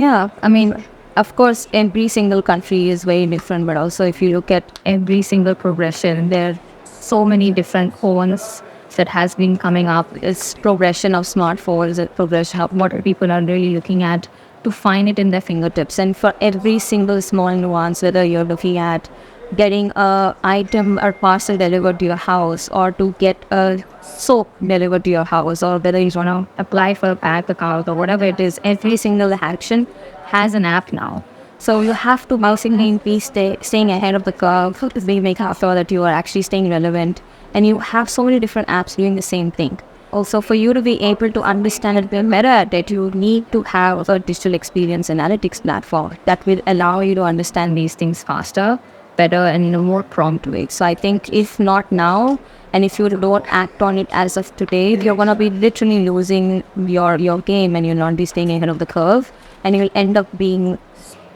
Yeah, I mean, of course, every single country is very different, but also if you look at every single progression, there are so many different phones that has been coming up. It's progression of smartphones, it's progression of what people are really looking at to find it in their fingertips. And for every single small nuance, whether you're looking at getting a item or parcel delivered to your house, or to get a soap delivered to your house, or whether you want to apply for a bank account or whatever it is, every single action has an app now. So you have to basically be staying ahead of the curve. We make sure that you are actually staying relevant, and you have so many different apps doing the same thing. Also, for you to be able to understand it better at it, you need to have a digital experience analytics platform that will allow you to understand these things faster, better, and in a more prompt way. So I think if not now, and if you don't act on it as of today, you're going to be literally losing your game, and you'll not be staying ahead of the curve, and you'll end up being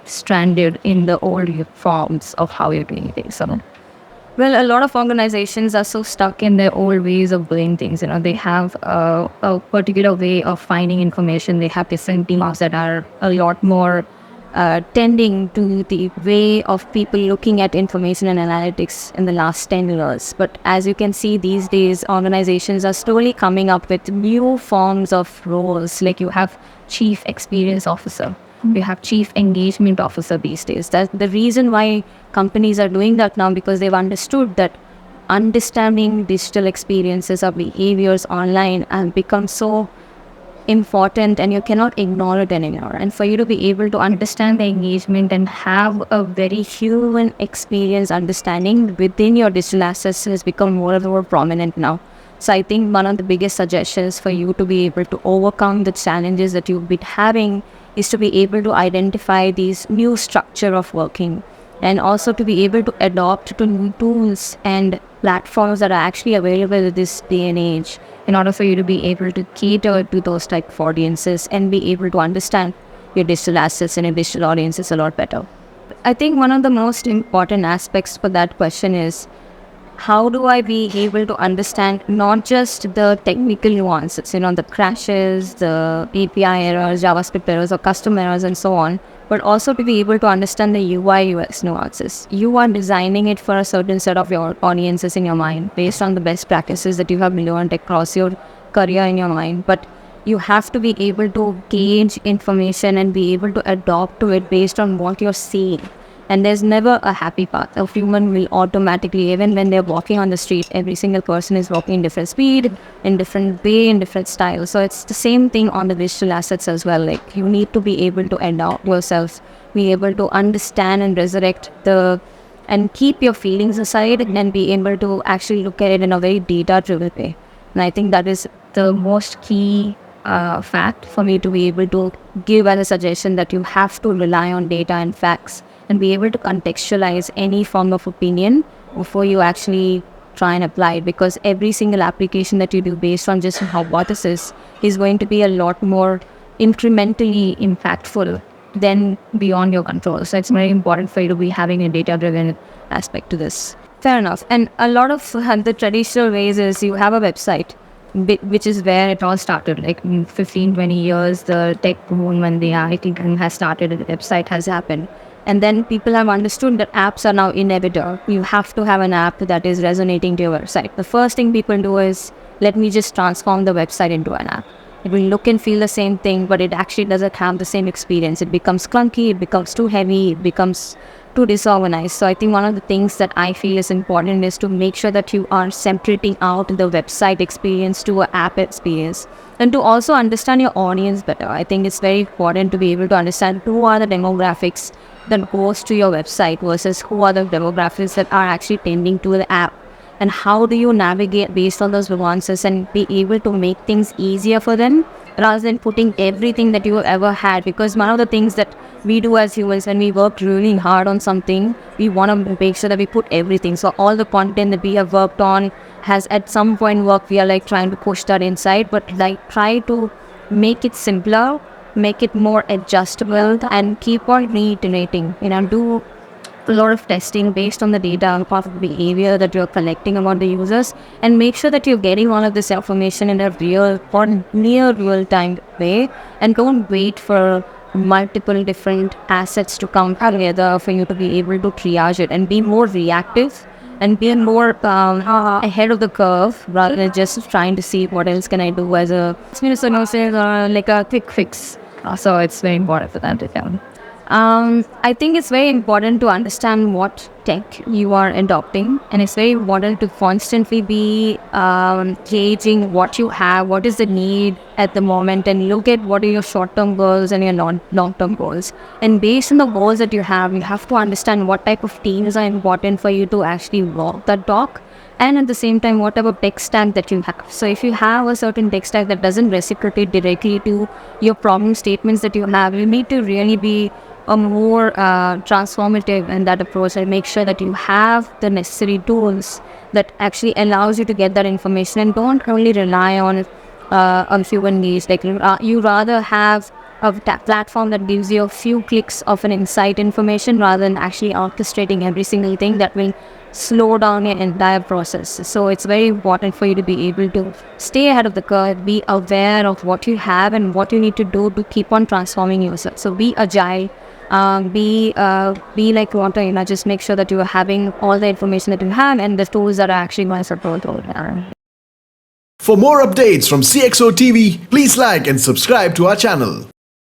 stranded in the old forms of how you're doing things. So, well, a lot of organizations are so stuck in their old ways of doing things. They have a particular way of finding information. They have different teams that are a lot more tending to the way of people looking at information and analytics in the last 10 years. But as you can see, these days, organizations are slowly coming up with new forms of roles. Like you have chief experience officer, you have chief engagement officer these days. That's the reason why companies are doing that now, because they've understood that understanding digital experiences or behaviors online have become so important, and you cannot ignore it anymore. And for you to be able to understand the engagement and have a very human experience understanding within your digital assets has become more and more prominent now. So I think one of the biggest suggestions for you to be able to overcome the challenges that you've been having is to be able to identify these new structure of working, and also to be able to adopt to new tools and platforms that are actually available in this day and age, in order for you to be able to cater to those type of audiences and be able to understand your digital assets and your digital audiences a lot better. I think one of the most important aspects for that question is, how do I be able to understand not just the technical nuances, the crashes, the API errors, JavaScript errors, or custom errors, and so on, but also to be able to understand the UI UX nuances. You are designing it for a certain set of your audiences in your mind based on the best practices that you have learned across your career in your mind. But you have to be able to gauge information and be able to adopt to it based on what you're seeing. And there's never a happy path. A human will automatically, even when they're walking on the street, every single person is walking in different speed, in different way, in different style. So it's the same thing on the digital assets as well. Like, you need to be able to adopt yourself, be able to understand and resurrect and keep your feelings aside, and be able to actually look at it in a very data-driven way. And I think that is the most key fact for me to be able to give as a suggestion, that you have to rely on data and facts and be able to contextualize any form of opinion before you actually try and apply it, because every single application that you do based on just hypothesis is going to be a lot more incrementally impactful than beyond your control. So it's very important for you to be having a data-driven aspect to this. Fair enough. And a lot of the traditional ways is you have a website, which is where it all started. Like in 15, 20 years, the tech boom when the IT boom has started, the website has happened. And then people have understood that apps are now inevitable. You have to have an app that is resonating to your website. The first thing people do is, let me just transform the website into an app. It will look and feel the same thing, but it actually doesn't have the same experience. It becomes clunky, it becomes too heavy, it becomes too disorganized. So I think one of the things that I feel is important is to make sure that you are separating out the website experience to an app experience, and to also understand your audience better. I think it's very important to be able to understand who are the demographics that goes to your website versus who are the demographics that are actually tending to the app, and how do you navigate based on those nuances and be able to make things easier for them, rather than putting everything that you have ever had. Because one of the things that we do as humans, when we work really hard on something, we want to make sure that we put everything. So all the content that we have worked on has at some point worked. We are like trying to push that inside, but like try to make it simpler, make it more adjustable, and keep on reiterating. Do a lot of testing based on the data of behavior that you're collecting about the users, and make sure that you're getting all of this information in a real or near real time way, and don't wait for multiple different assets to come together for you to be able to triage it and be more reactive and be more ahead of the curve rather than just trying to see what else can I do as a like a quick fix. So it's very important for them to do. I think it's very important to understand what tech you are adopting, and it's very important to constantly be gauging what you have, what is the need at the moment, and look at what are your short-term goals and your long-term goals. And based on the goals that you have to understand what type of teams are important for you to actually walk that talk. And at the same time, whatever tech stack that you have. So if you have a certain tech stack that doesn't reciprocate directly to your problem statements that you have, you need to really be a more transformative in that approach and make sure that you have the necessary tools that actually allows you to get that information and don't only rely on human needs. Like you rather have a platform that gives you a few clicks of an insight information rather than actually orchestrating every single thing that will slow down your entire process. So it's very important for you to be able to stay ahead of the curve, be aware of what you have and what you need to do to keep on transforming yourself. So be agile, be like Vonna, just make sure that you are having all the information that you have and the tools that are actually going to support all that. For more updates from CXO TV, please like and subscribe to our channel.